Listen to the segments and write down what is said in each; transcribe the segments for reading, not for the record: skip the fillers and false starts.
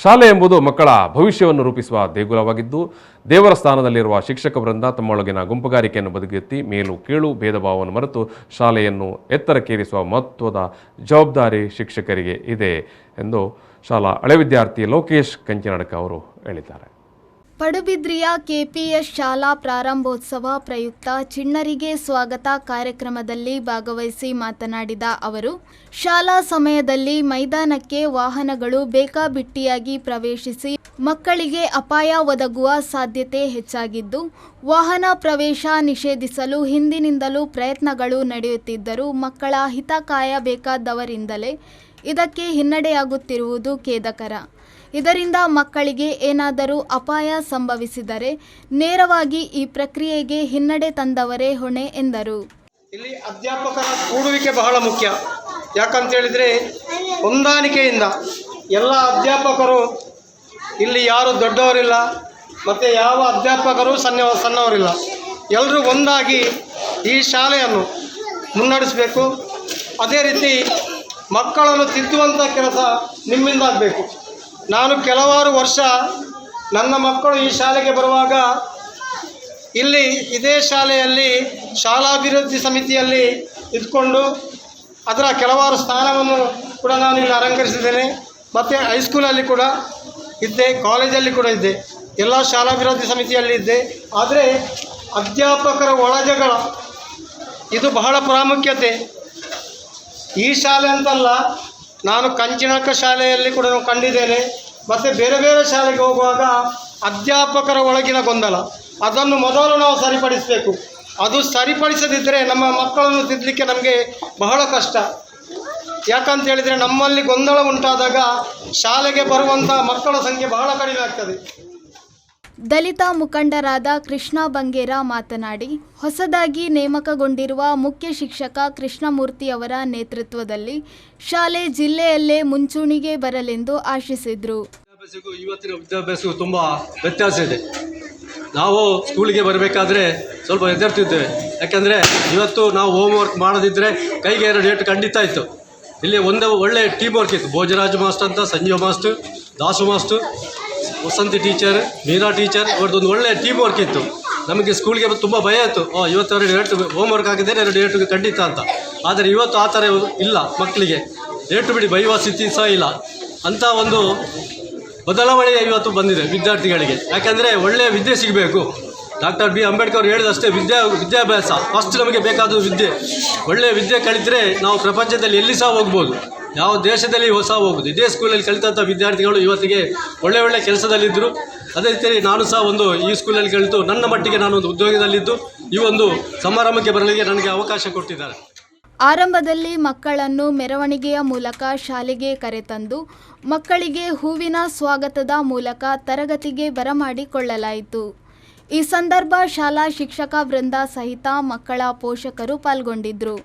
ಶಾಲೆ ಎಂಬುದು ಮಕ್ಕಳ ಭವಿಷ್ಯವನ್ನು ರೂಪಿಸುವ ದೇಗುಲವಾಗಿದ್ದು, ದೇವರ ಸ್ಥಾನದಲ್ಲಿರುವ ಶಿಕ್ಷಕ ವೃಂದ ತಮ್ಮೊಳಗಿನ ಗುಂಪುಗಾರಿಕೆಯನ್ನು ಬದಿಗೆತ್ತಿ ಮೇಲು ಕೀಳು ಭೇದ ಭಾವವನ್ನು ಮರೆತು ಶಾಲೆಯನ್ನು ಎತ್ತರಕ್ಕೇರಿಸುವ ಮಹತ್ವದ ಜವಾಬ್ದಾರಿ ಶಿಕ್ಷಕರಿಗೆ ಇದೆ ಎಂದು ಶಾಲಾ ಹಳೆ ವಿದ್ಯಾರ್ಥಿ ಲೋಕೇಶ್ ಕಂಚಿನಡಕ ಅವರು ಹೇಳಿದ್ದಾರೆ. ಪಡುಬಿದ್ರಿಯ ಕೆಪಿಎಸ್ ಶಾಲಾ ಪ್ರಾರಂಭೋತ್ಸವ ಪ್ರಯುಕ್ತ ಚಿಣ್ಣರಿಗೆ ಸ್ವಾಗತ ಕಾರ್ಯಕ್ರಮದಲ್ಲಿ ಭಾಗವಹಿಸಿ ಮಾತನಾಡಿದ ಅವರು, ಶಾಲಾ ಸಮಯದಲ್ಲಿ ಮೈದಾನಕ್ಕೆ ವಾಹನಗಳು ಬೇಕಾಬಿಟ್ಟಿಯಾಗಿ ಪ್ರವೇಶಿಸಿ ಮಕ್ಕಳಿಗೆ ಅಪಾಯ ಒದಗುವ ಸಾಧ್ಯತೆ ಹೆಚ್ಚಾಗಿದ್ದು, ವಾಹನ ಪ್ರವೇಶ ನಿಷೇಧಿಸಲು ಹಿಂದಿನಿಂದಲೂ ಪ್ರಯತ್ನಗಳು ನಡೆಯುತ್ತಿದ್ದರೂ ಮಕ್ಕಳ ಹಿತ ಕಾಯಬೇಕಾದವರಿಂದಲೇ ಇದಕ್ಕೆ ಹಿನ್ನಡೆಯಾಗುತ್ತಿರುವುದು ಖೇದಕರ. ಇದರಿಂದ ಮಕ್ಕಳಿಗೆ ಏನಾದರೂ ಅಪಾಯ ಸಂಭವಿಸಿದರೆ ನೇರವಾಗಿ ಈ ಪ್ರಕ್ರಿಯೆಗೆ ಹಿನ್ನಡೆ ತಂದವರೇ ಹೊಣೆ ಎಂದರು. ಇಲ್ಲಿ ಅಧ್ಯಾಪಕರ ಕೂಡುವಿಕೆ ಬಹಳ ಮುಖ್ಯ. ಯಾಕಂತ ಹೇಳಿದರೆ ಹೊಂದಾಣಿಕೆಯಿಂದ ಎಲ್ಲ ಅಧ್ಯಾಪಕರು ಇಲ್ಲಿ ಯಾರು ದೊಡ್ಡವರಿಲ್ಲ ಮತ್ತು ಯಾವ ಅಧ್ಯಾಪಕರು ಸಣ್ಣವರಿಲ್ಲ, ಎಲ್ಲರೂ ಒಂದಾಗಿ ಈ ಶಾಲೆಯನ್ನು ಮುನ್ನಡೆಸಬೇಕು. ಅದೇ ರೀತಿ ಮಕ್ಕಳನ್ನು ತಿದ್ದುವಂಥ ಕೆಲಸ ನಿಮ್ಮಿಂದ ಆಗಬೇಕು. ನಾನು ಕೆಲವಾರು ವರ್ಷ ನನ್ನ ಮಕ್ಕಳು ಈ ಶಾಲೆಗೆ ಬರುವಾಗ ಇಲ್ಲಿ ಇದೇ ಶಾಲೆಯಲ್ಲಿ ಶಾಲಾಭಿವೃದ್ಧಿ ಸಮಿತಿಯಲ್ಲಿ ಇದ್ಕೊಂಡು ಅದರ ಕೆಲವಾರು ಸ್ಥಾನವನ್ನು ಕೂಡ ನಾನು ಇಲ್ಲಿ ಅಲಂಕರಿಸಿದ್ದೇನೆ. ಮತ್ತು ಹೈಸ್ಕೂಲಲ್ಲಿ ಕೂಡ ಇದ್ದೆ, ಕಾಲೇಜಲ್ಲಿ ಕೂಡ ಇದ್ದೆ, ಎಲ್ಲ ಶಾಲಾಭಿವೃದ್ಧಿ ಸಮಿತಿಯಲ್ಲಿ ಇದ್ದೆ. ಆದರೆ ಅಧ್ಯಾಪಕರ ಒಳಜಗಳ ಇದು ಬಹಳ ಪ್ರಾಮುಖ್ಯತೆ. ಈ ಶಾಲೆ ಅಂತಲ್ಲ, ನಾನು ಕಂಚಿನಕ ಶಾಲೆಯಲ್ಲಿ ಕೂಡ ಕಂಡಿದ್ದೇನೆ. ಮತ್ತು ಬೇರೆ ಬೇರೆ ಶಾಲೆಗೆ ಹೋಗುವಾಗ ಅಧ್ಯಾಪಕರ ಒಳಗಿನ ಗೊಂದಲ ಅದನ್ನು ಮೊದಲು ನಾವು ಸರಿಪಡಿಸಬೇಕು. ಅದು ಸರಿಪಡಿಸದಿದ್ದರೆ ನಮ್ಮ ಮಕ್ಕಳನ್ನು ತಿದ್ದಲಿಕ್ಕೆ ನಮಗೆ ಬಹಳ ಕಷ್ಟ. ಯಾಕಂತ ಹೇಳಿದರೆ ನಮ್ಮಲ್ಲಿ ಗೊಂದಲ ಉಂಟಾದಾಗ ಶಾಲೆಗೆ ಬರುವಂಥ ಮಕ್ಕಳ ಸಂಖ್ಯೆ ಬಹಳ ಕಡಿಮೆ ಆಗ್ತದೆ. ದಲಿತ ಮುಖಂಡರಾದ ಕೃಷ್ಣ ಬಂಗೇರ ಮಾತನಾಡಿ, ಹೊಸದಾಗಿ ನೇಮಕಗೊಂಡಿರುವ ಮುಖ್ಯ ಶಿಕ್ಷಕ ಕೃಷ್ಣಮೂರ್ತಿಯವರ ನೇತೃತ್ವದಲ್ಲಿ ಶಾಲೆ ಜಿಲ್ಲೆಯಲ್ಲೇ ಮುಂಚೂಣಿಗೆ ಬರಲೆಂದು ಆಶಿಸಿದರು. ಇವತ್ತಿನ ವಿದ್ಯಾಭ್ಯಾಸಕ್ಕೂ ತುಂಬ ವ್ಯತ್ಯಾಸ ಇದೆ. ನಾವು ಸ್ಕೂಲಿಗೆ ಬರಬೇಕಾದ್ರೆ ಸ್ವಲ್ಪ ಹೆದರ್ತಿದ್ದೇವೆ. ಯಾಕೆಂದರೆ ಇವತ್ತು ನಾವು ಹೋಮ್ವರ್ಕ್ ಮಾಡೋದಿದ್ದರೆ ಕೈಗೆ 2 ಏಟು ಖಂಡಿತ ಇತ್ತು. ಇಲ್ಲಿ ಒಂದು ಒಳ್ಳೆ ಟೀಮ್ ವರ್ಕ್ ಇತ್ತು. ಭೋಜರಾಜ್ ಮಾಸ್ಟರ್ ಅಂತ, Sanjeeva master, Dasu master, Vasanthi teacher, Meera teacher, ಅವ್ರದ್ದೊಂದು ಒಳ್ಳೆಯ ಟೀಮ್ ವರ್ಕ್ ಇತ್ತು. ನಮಗೆ ಸ್ಕೂಲ್ಗೆ ತುಂಬ ಭಯ ಇತ್ತು. ಇವತ್ತು 2 ಏಟು ಹೋಮ್ವರ್ಕ್ ಹಾಕಿದರೆ 2 ಏಟು ಖಂಡಿತ ಅಂತ. ಆದರೆ ಇವತ್ತು ಆ ಥರ ಇಲ್ಲ. ಮಕ್ಕಳಿಗೆ ಏಟು ಬಿಡಿ ಬೈಯುವ ಸ್ಥಿತಿ ಸಹ ಇಲ್ಲ. ಅಂಥ ಒಂದು ಬದಲಾವಣೆ ಇವತ್ತು ಬಂದಿದೆ ವಿದ್ಯಾರ್ಥಿಗಳಿಗೆ. ಯಾಕೆಂದರೆ ಒಳ್ಳೆಯ ವಿದ್ಯೆ ಸಿಗಬೇಕು. ಡಾಕ್ಟರ್ ಬಿ ಅಂಬೇಡ್ಕರ್ ಅವರು ಹೇಳಿದಷ್ಟೇ, ವಿದ್ಯಾಭ್ಯಾಸ ಫಸ್ಟ್ ನಮಗೆ ಬೇಕಾದ ವಿದ್ಯೆ. ಒಳ್ಳೆಯ ವಿದ್ಯೆ ಕಲಿತರೆ ನಾವು ಪ್ರಪಂಚದಲ್ಲಿ ಎಲ್ಲಿ ಸಹ ಹೋಗ್ಬೋದು, ಯಾವ ದೇಶದಲ್ಲಿ ಸಹ ಹೋಗ್ಬೋದು. ಇದೇ ಸ್ಕೂಲಲ್ಲಿ ಕಲಿತಂಥ ವಿದ್ಯಾರ್ಥಿಗಳು ಇವತ್ತಿಗೆ ಒಳ್ಳೆ ಕೆಲಸದಲ್ಲಿದ್ದರು. ಅದೇ ರೀತಿ ನಾನು ಸಹ ಈ ಸ್ಕೂಲಲ್ಲಿ ಕಲಿತು ನನ್ನ ಮಟ್ಟಿಗೆ ನಾನು ಒಂದು ಉದ್ಯೋಗದಲ್ಲಿದ್ದು ಈ ಒಂದು ಸಮಾರಂಭಕ್ಕೆ ಬರಲಿಕ್ಕೆ ನನಗೆ ಅವಕಾಶ ಕೊಟ್ಟಿದ್ದಾರೆ. ಆರಂಭದಲ್ಲಿ ಮಕ್ಕಳನ್ನು ಮೆರವಣಿಗೆಯ ಮೂಲಕ ಶಾಲೆಗೆ ಕರೆತಂದು ಮಕ್ಕಳಿಗೆ ಹೂವಿನ ಸ್ವಾಗತದ ಮೂಲಕ ತರಗತಿಗೆ ಬರಮಾಡಿಕೊಳ್ಳಲಾಯಿತು. ಈ ಸಂದರ್ಭ ಶಾಲಾ ಶಿಕ್ಷಕ ವೃಂದ ಸಹಿತ ಮಕ್ಕಳ ಪೋಷಕರು ಪಾಲ್ಗೊಂಡಿದ್ದರು.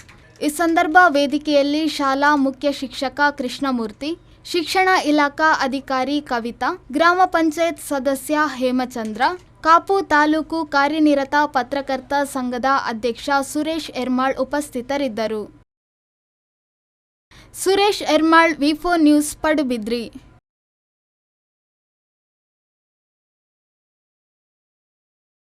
ಈ ಸಂದರ್ಭ ವೇದಿಕೆಯಲ್ಲಿ ಶಾಲಾ ಮುಖ್ಯ ಶಿಕ್ಷಕ ಕೃಷ್ಣಮೂರ್ತಿ, ಶಿಕ್ಷಣ ಇಲಾಖಾ ಅಧಿಕಾರಿ ಕವಿತಾ, ಗ್ರಾಮ ಪಂಚಾಯತ್ ಸದಸ್ಯ ಹೇಮಚಂದ್ರ, ಕಾಪು ತಾಲೂಕು ಕಾರ್ಯನಿರತ ಪತ್ರಕರ್ತ ಸಂಘದ ಅಧ್ಯಕ್ಷ ಸುರೇಶ್ ಎರ್ಮಾಳ್ ಉಪಸ್ಥಿತರಿದ್ದರು. ಸುರೇಶ್ ಎರ್ಮಾಳ್, ವಿ4 ನ್ಯೂಸ್, ಪಡುಬಿದ್ರಿ.